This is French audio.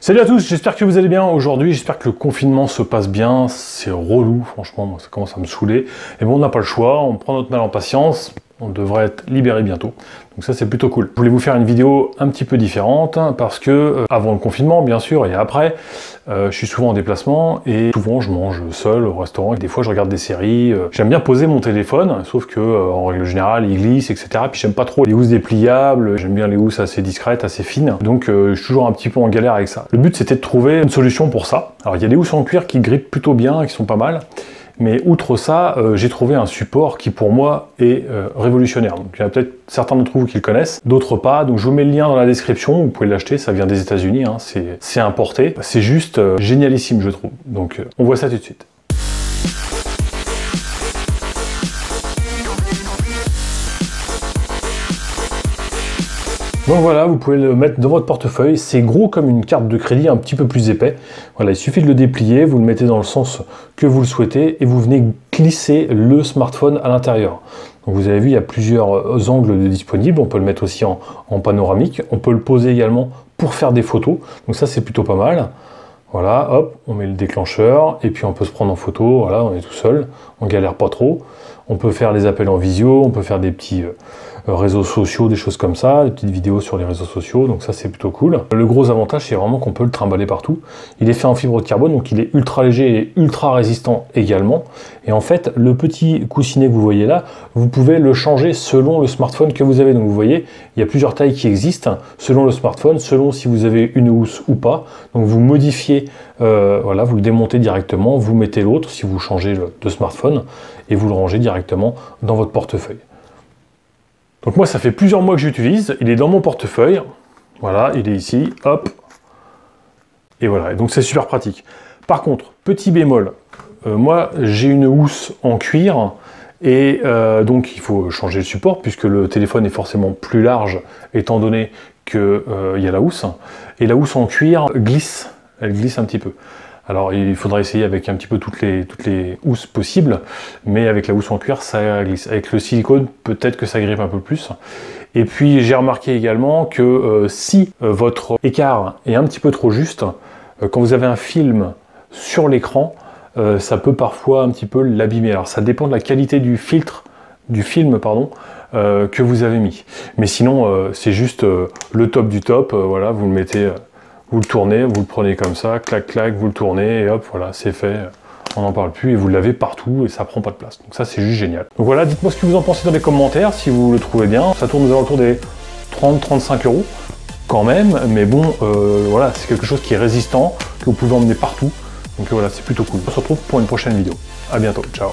Salut à tous, j'espère que vous allez bien aujourd'hui, j'espère que le confinement se passe bien, c'est relou, franchement, moi, ça commence à me saouler. Et bon, on n'a pas le choix, on prend notre mal en patience, on devrait être libéré bientôt. Donc ça c'est plutôt cool. Je voulais vous faire une vidéo un petit peu différente, parce que avant le confinement bien sûr, et après, je suis souvent en déplacement, et souvent je mange seul au restaurant, et des fois je regarde des séries. J'aime bien poser mon téléphone, sauf que en règle générale il glisse, etc. Puis j'aime pas trop les housses dépliables, j'aime bien les housses assez discrètes, assez fines. Donc je suis toujours un petit peu en galère avec ça. Le but c'était de trouver une solution pour ça. Alors il y a des housses en cuir qui grippent plutôt bien, qui sont pas mal. Mais outre ça, j'ai trouvé un support qui pour moi est révolutionnaire. Donc il y en a peut-être certains d'entre vous qui le connaissent, d'autres pas. Donc je vous mets le lien dans la description, vous pouvez l'acheter, ça vient des États-Unis, hein, c'est importé. C'est juste génialissime je trouve. Donc on voit ça tout de suite. Donc voilà, vous pouvez le mettre dans votre portefeuille, c'est gros comme une carte de crédit, un petit peu plus épais. Voilà, il suffit de le déplier, vous le mettez dans le sens que vous le souhaitez et vous venez glisser le smartphone à l'intérieur. Donc vous avez vu, il y a plusieurs angles disponibles, on peut le mettre aussi en panoramique, on peut le poser également pour faire des photos, donc ça c'est plutôt pas mal. Voilà, hop, on met le déclencheur et puis on peut se prendre en photo, voilà, on est tout seul, on galère pas trop. On peut faire les appels en visio, on peut faire des petits réseaux sociaux, des choses comme ça, des petites vidéos sur les réseaux sociaux, donc ça c'est plutôt cool. Le gros avantage c'est vraiment qu'on peut le trimballer partout. Il est fait en fibre de carbone, donc il est ultra léger et ultra résistant également. Et en fait, le petit coussinet que vous voyez là, vous pouvez le changer selon le smartphone que vous avez. Donc vous voyez, il y a plusieurs tailles qui existent, selon le smartphone, selon si vous avez une housse ou pas. Donc vous modifiez, voilà, vous le démontez directement, vous mettez l'autre si vous changez de smartphone, et vous le rangez directement dans votre portefeuille. Donc moi ça fait plusieurs mois que j'utilise, il est dans mon portefeuille, voilà, il est ici, hop, et voilà, et donc c'est super pratique. Par contre, petit bémol, moi j'ai une housse en cuir, et donc il faut changer le support, puisque le téléphone est forcément plus large, étant donné qu'il y a la housse, et la housse en cuir glisse, elle glisse un petit peu. Alors il faudra essayer avec un petit peu toutes les housses possibles, mais avec la housse en cuir ça glisse. Avec le silicone, peut-être que ça grippe un peu plus. Et puis j'ai remarqué également que si votre écart est un petit peu trop juste, quand vous avez un film sur l'écran, ça peut parfois un petit peu l'abîmer. Alors ça dépend de la qualité du filtre, du film, pardon, que vous avez mis. Mais sinon, c'est juste le top du top, voilà, vous le mettez... Vous le tournez, vous le prenez comme ça, clac clac, vous le tournez et hop, voilà, c'est fait. On n'en parle plus et vous l'avez partout et ça prend pas de place. Donc ça, c'est juste génial. Donc voilà, dites-moi ce que vous en pensez dans les commentaires, si vous le trouvez bien. Ça tourne aux alentours des 30-35 € quand même, mais bon, voilà, c'est quelque chose qui est résistant, que vous pouvez emmener partout. Donc voilà, c'est plutôt cool. On se retrouve pour une prochaine vidéo. À bientôt, ciao.